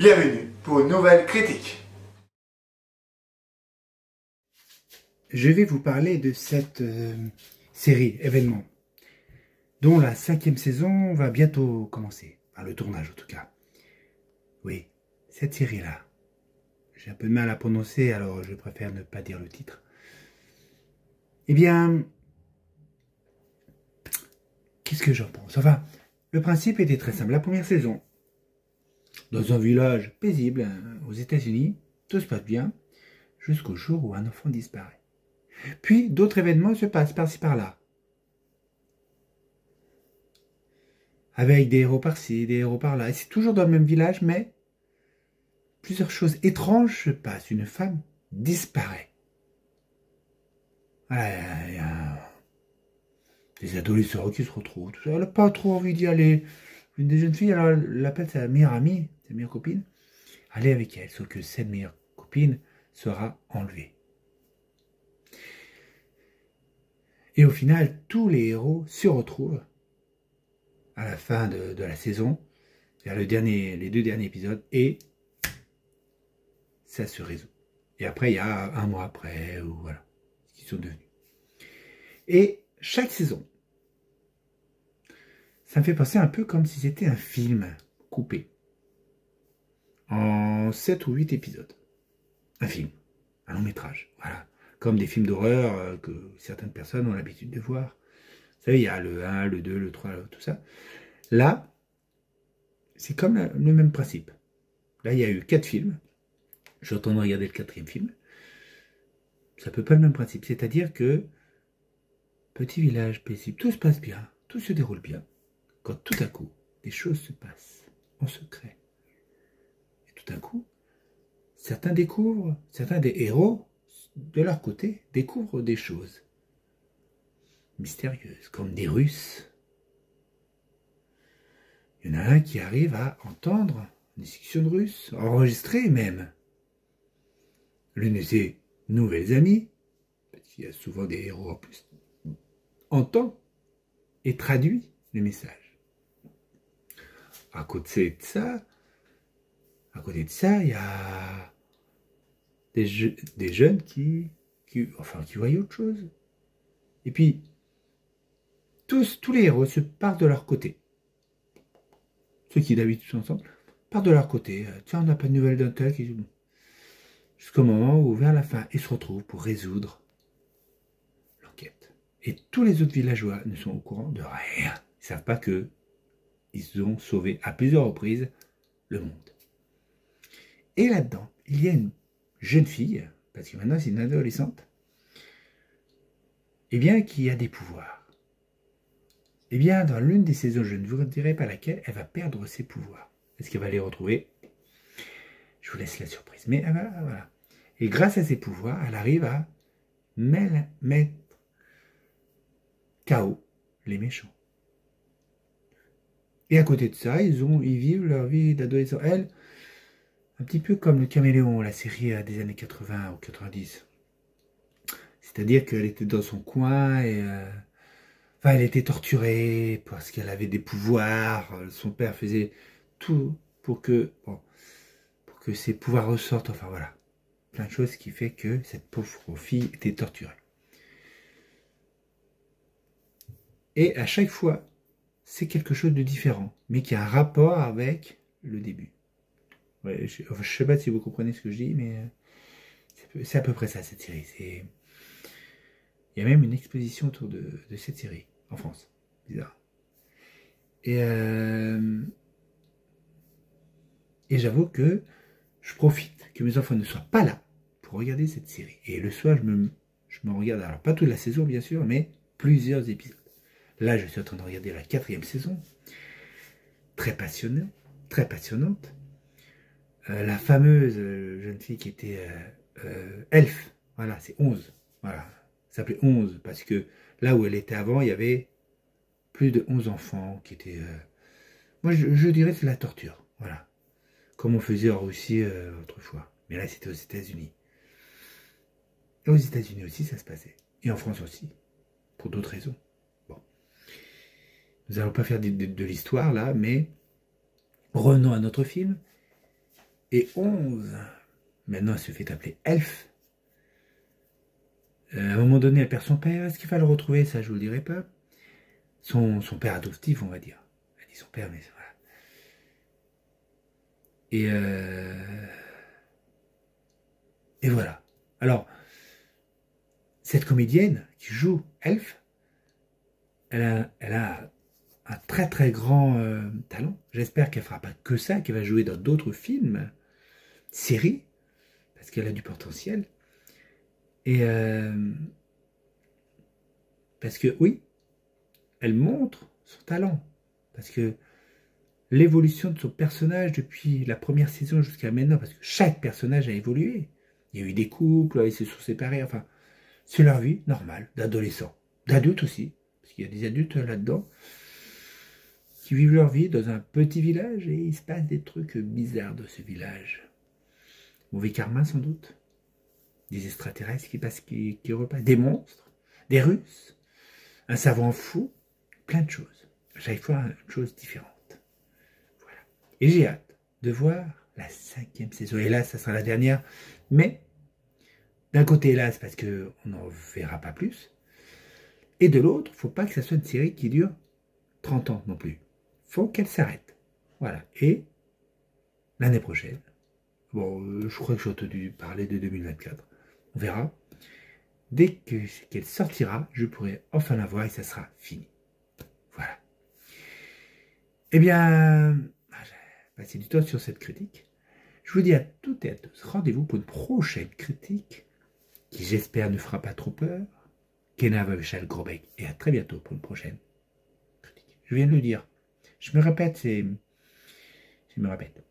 Bienvenue pour une nouvelle critique. Je vais vous parler de cette série événement, dont la 5e saison va bientôt commencer. Enfin, le tournage en tout cas. Oui, cette série-là. J'ai un peu de mal à prononcer, alors je préfère ne pas dire le titre. Eh bien, qu'est-ce que j'en pense? Enfin, le principe était très simple. La première saison, dans un village paisible aux États-Unis, tout se passe bien, jusqu'au jour où un enfant disparaît. Puis, d'autres événements se passent par-ci par-là. Avec des héros par-ci, des héros par-là. Et c'est toujours dans le même village, mais plusieurs choses étranges se passent. Une femme disparaît. Voilà, il y a des adolescents qui se retrouvent. Tout ça. Elle n'a pas trop envie d'y aller. Une des jeunes filles, alors, elle l'appelle sa meilleure amie, sa meilleure copine. Aller avec elle, sauf que cette meilleure copine sera enlevée. Et au final, tous les héros se retrouvent à la fin de la saison, vers les 2 derniers épisodes, et ça se résout. Et après, il y a un mois après, ou voilà, ce qu'ils sont devenus. Et chaque saison, ça me fait penser un peu comme si c'était un film coupé en 7 ou 8 épisodes. Un film, un long métrage, voilà. Comme des films d'horreur que certaines personnes ont l'habitude de voir. Vous savez, il y a le 1, le 2, le 3, tout ça. Là, c'est comme le même principe. Là, il y a eu 4 films. Je suis en train de regarder le 4e film. Ça peut pas le même principe. C'est-à-dire que petit village paisible, tout se passe bien, tout se déroule bien. Quand tout à coup, des choses se passent en secret. Et tout à coup, certains des héros, de leur côté, découvrent des choses mystérieuses, comme des Russes. Il y en a un qui arrive à entendre une discussion de Russes, enregistrée même. L'une de ses nouvelles amies, parce qu'il y a souvent des héros en plus, entend et traduit les messages. À côté de ça, il y a des jeunes qui voient autre chose. Et puis, tous les héros se partent de leur côté. Ceux qui d'habitude sont ensemble partent de leur côté. Tiens, on n'a pas de nouvelles d'un tel. Jusqu'au moment où, vers la fin, ils se retrouvent pour résoudre l'enquête. Et tous les autres villageois ne sont au courant de rien. Ils ne savent pas qu'ils ont sauvé à plusieurs reprises le monde. Et là-dedans, il y a une jeune fille, parce que maintenant c'est une adolescente, eh bien, qui a des pouvoirs. Eh bien, dans l'une des saisons, je ne vous dirai pas laquelle, elle va perdre ses pouvoirs. Est-ce qu'elle va les retrouver? Je vous laisse la surprise. Mais voilà. Et grâce à ses pouvoirs, elle arrive à mettre KO les méchants. Et à côté de ça, ils vivent leur vie d'adolescent. Elle, un petit peu comme le Caméléon, la série des années 80 ou 90. C'est-à-dire qu'elle était dans son coin et elle était torturée parce qu'elle avait des pouvoirs. Son père faisait tout pour que ses pouvoirs ressortent. Enfin voilà, plein de choses qui fait que cette pauvre fille était torturée. Et à chaque fois, c'est quelque chose de différent, mais qui a un rapport avec le début. Ouais, je ne sais pas si vous comprenez ce que je dis, mais c'est à peu près ça, cette série. Il y a même une exposition autour de cette série, en France. Bizarre. Et j'avoue que je profite que mes enfants ne soient pas là pour regarder cette série. Et le soir, je me regarde, alors pas toute la saison, bien sûr, mais plusieurs épisodes. Là, je suis en train de regarder la 4e saison. Très passionnante. La fameuse jeune fille qui était Elf, voilà, c'est 11. Voilà, ça s'appelait 11 parce que là où elle était avant, il y avait plus de 11 enfants qui étaient... moi, je dirais que c'est la torture, voilà. Comme on faisait en Russie autrefois. Mais là, c'était aux États-Unis. Et aux États-Unis aussi, ça se passait. Et en France aussi, pour d'autres raisons. Bon. Nous n'allons pas faire de l'histoire, là, mais revenons à notre film. et 11. Maintenant, elle se fait appeler Elf. À un moment donné, elle perd son père. Est-ce qu'il va le retrouver? Ça, je vous le dirai pas. Son père adoptif, on va dire. Elle dit son père, mais voilà. Et voilà. Alors, cette comédienne qui joue Elf, elle a un très très grand talent. J'espère qu'elle fera pas que ça, qu'elle va jouer dans d'autres films, séries, parce qu'elle a du potentiel. Et parce que oui, elle montre son talent. Parce que l'évolution de son personnage depuis la première saison jusqu'à maintenant, parce que chaque personnage a évolué. Il y a eu des couples, ils se sont séparés, enfin, c'est leur vie normale, d'adolescents, d'adultes aussi, parce qu'il y a des adultes là-dedans, qui vivent leur vie dans un petit village et il se passe des trucs bizarres dans ce village. Mauvais karma sans doute. Des extraterrestres qui passent, qui repassent, des monstres, des Russes, un savant fou, plein de choses. À chaque fois, une chose différente. Voilà. Et j'ai hâte de voir la 5e saison. Et là, ça sera la dernière. Mais, d'un côté, hélas, parce qu'on n'en verra pas plus. Et de l'autre, il ne faut pas que ça soit une série qui dure 30 ans non plus. Il faut qu'elle s'arrête. Voilà. Et l'année prochaine, bon, je crois que j'ai entendu parler de 2024. On verra. Dès qu'elle sortira, je pourrai enfin la voir et ça sera fini. Voilà. Eh bien, j'ai passé du temps sur cette critique. Je vous dis à toutes et à tous, rendez-vous pour une prochaine critique qui, j'espère, ne fera pas trop peur. Kenave avec Charles Grobeck. Et à très bientôt pour une prochaine critique. Je viens de le dire. Je me répète, je me répète.